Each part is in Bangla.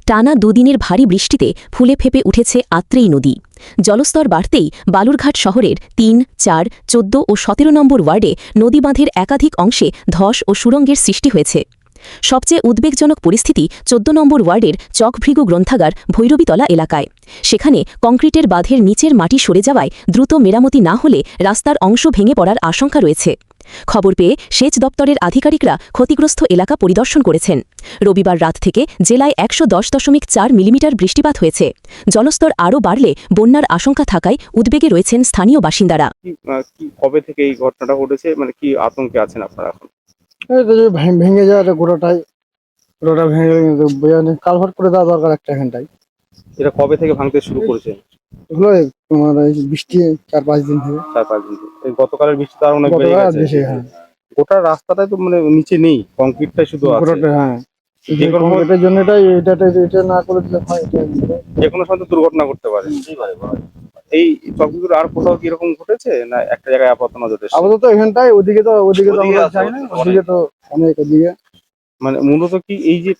টানা দুদিনের ভারী বৃষ্টিতে ফুলে ফেপে উঠেছে আত্রেই নদী। জলস্তর বাড়তেই বালুরঘাট শহরের ৩, ৪, ১৪ ও ১৭ নম্বর ওয়ার্ডে নদীবাঁধের একাধিক অংশে ধস ও সুড়ঙ্গের সৃষ্টি হয়েছে। সবচেয়ে উদ্বেগজনক পরিস্থিতি ১৪ নম্বর ওয়ার্ডের চকভৃগু গ্রন্থাগার ভৈরবীতলা এলাকায়। সেখানে কংক্রিটের বাঁধের নিচের মাটি সরে যাওয়ায় দ্রুত মেরামতি না হলে রাস্তার অংশ ভেঙে পড়ার আশঙ্কা রয়েছে। খবর পেয়ে সেচ দপ্তরের আধিকারিকরা ক্ষতিগ্রস্ত এলাকা পরিদর্শন করেছেন। রবিবার রাত থেকে জেলায় ১১০.৪ মিলিমিটার বৃষ্টিপাত হয়েছে। জলস্তর আরও বাড়লে বন্যার আশঙ্কা থাকায় উদ্বেগে রয়েছেন স্থানীয় বাসিন্দারা। কবে থেকে এই ঘটনাটা ঘটেছে, মানে কি আতঙ্কে আছেন আপনারা এখন? ভেঙে যায় গোড়াটা ভেঙে কালভার্ট করে দেওয়া দরকার একটা এখানটায়। এটা কবে থেকে ভাঙতে শুরু করেছে? এগুলো তোমার বৃষ্টি ৪-৫ দিন থেকে। ৪-৫ দিন থেকে। এই গতকালের বৃষ্টি তো আরো অনেক বেড়ে গতকাল গেছে। হ্যাঁ। গোটা রাস্তাটাই তো মানে নিচে নেই, কংক্রিটটাই শুধু আছে। গোটাটা হ্যাঁ। যে কোনো এটার জন্য এটা না করে দিলে হয়। যে কোনো সময় তো দুর্ঘটনা করতে পারে। এই চকগুলো আর কোথাও কি এরকম ঘটেছে, না একটা জায়গায় আপাতত নজর এসেছে? আপাতত এখানটায় ওদিকে তো আমরা যাই না, ওদিকে তো অনেক ওদিকে। মানে মূলত কি এই যে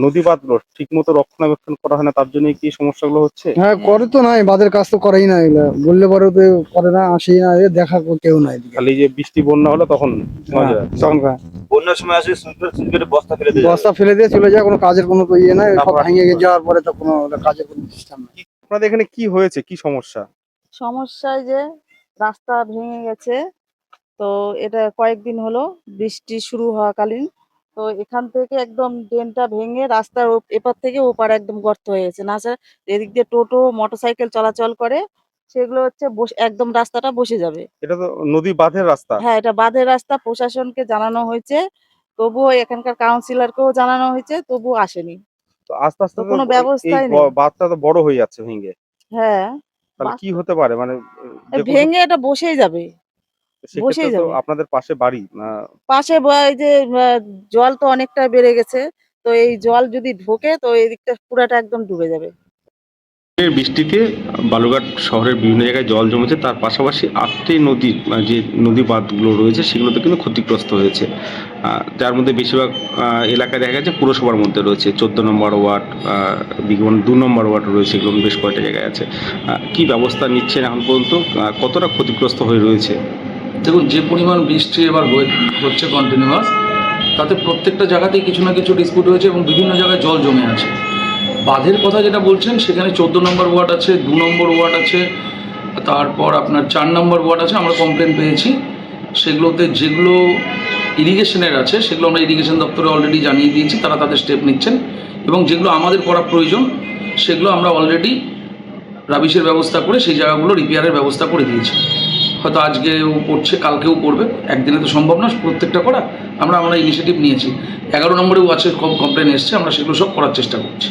নদী বাঁধগুলো ঠিক মতো রক্ষণাবেক্ষণ করা হয় না, তার জন্য কি সমস্যাগুলো হচ্ছে? হ্যাঁ করে তো নাই, বাঁধের কাজ তো করেই না, এগুলা বললে পরে তো করে না, আসেই না, দেখা কেউ নাই। খালি যে বৃষ্টি বন্যা হলো তখন বন্যার সময় আসে বস্তা ফেলে দিয়ে চলে যায়, কোনো কাজের কোনো তো ইয়ে নাই। সব ভেঙে যাওয়ার পরে তো কোনো কাজের কোনো সিস্টেম নাই। আপনাদের এখানে কি হয়েছে, কি সমস্যা? সমস্যায় যে রাস্তা ভেঙে গেছে, তো এটা কয়েকদিন হলো বৃষ্টি শুরু হওয়াকালীন, তো এখান থেকে একদম ড্রেনটা ভেঙে রাস্তার এপার থেকে ওপার একদম গর্ত হয়ে গেছে। না স্যার, এদিক দিয়ে টোটো মোটরসাইকেল চলাচল করে, সেগুলো হচ্ছে একদম রাস্তাটা বসে যাবে। এটা তো নদী বাঁধের রাস্তা। হ্যাঁ, এটা বাঁধের রাস্তা। প্রশাসনকে জানানো হয়েছে, তবুও এখানকার কাউন্সিলরকেও জানানো হয়েছে, তবুও আসেনি। তো আস্তে আস্তে তো কোনো ব্যবস্থাই নেই। বাঁধটা তো বড় হয়ে যাচ্ছে ভেঙে। হ্যাঁ, তাহলে কি হতে পারে, মানে ভেঙে এটা বসেই যাবে। সেক্ষেত্রে তো আপনাদের পাশে বাড়ি পাশে এই যে জল তো অনেকটা বেড়ে গেছে, তো এই জল যদি ঢোকে তো এই দিকটা পুরাটা একদম ডুবে যাবে। বৃষ্টিতে বালুরঘাট শহরের বিভিন্ন জায়গায় জল জমেছে, তার পাশাপাশি আত্রেই নদী যে নদী বাঁধগুলো রয়েছে সেগুলোতে কিন্তু ক্ষতিগ্রস্ত হয়েছে, যার মধ্যে বেশিরভাগ এলাকায় দেখা গেছে পুরসভার মধ্যে রয়েছে। ১৪ নম্বর ওয়ার্ড, ২ নম্বর ওয়ার্ড রয়েছে, এগুলো বেশ কয়েকটা জায়গায় আছে। কি ব্যবস্থা নিচ্ছেন এখন পর্যন্ত, কতটা ক্ষতিগ্রস্ত হয়ে রয়েছে? দেখুন, যে পরিমাণ বৃষ্টি এবার হচ্ছে কন্টিনিউয়াস, তাতে প্রত্যেকটা জায়গাতেই কিছু না কিছু ডিসপিউট হয়েছে এবং বিভিন্ন জায়গায় জল জমে আছে। বাঁধের কথা যেটা বলছেন, সেখানে ১৪ নম্বর ওয়ার্ড আছে, ২ নম্বর ওয়ার্ড আছে, তারপর আপনার ৪ নম্বর ওয়ার্ড আছে। আমরা কমপ্লেন পেয়েছি, সেগুলোতে যেগুলো ইরিগেশনের আছে সেগুলো আমরা ইরিগেশন দপ্তরে অলরেডি জানিয়ে দিয়েছি, তারা তাদের স্টেপ নিচ্ছেন। এবং যেগুলো আমাদের করা প্রয়োজন সেগুলো আমরা অলরেডি রাবিশের ব্যবস্থা করে সেই জায়গাগুলো রিপেয়ারের ব্যবস্থা করে দিয়েছি। হয়তো আজকেও করছে, কালকেও করবে, একদিনে তো সম্ভব না প্রত্যেকটা করা। আমরা ইনিশিয়েটিভ নিয়েছি। ১১ নম্বরেও আছে কমপ্লেন এসছে, আমরা সেগুলো সব করার চেষ্টা করছি।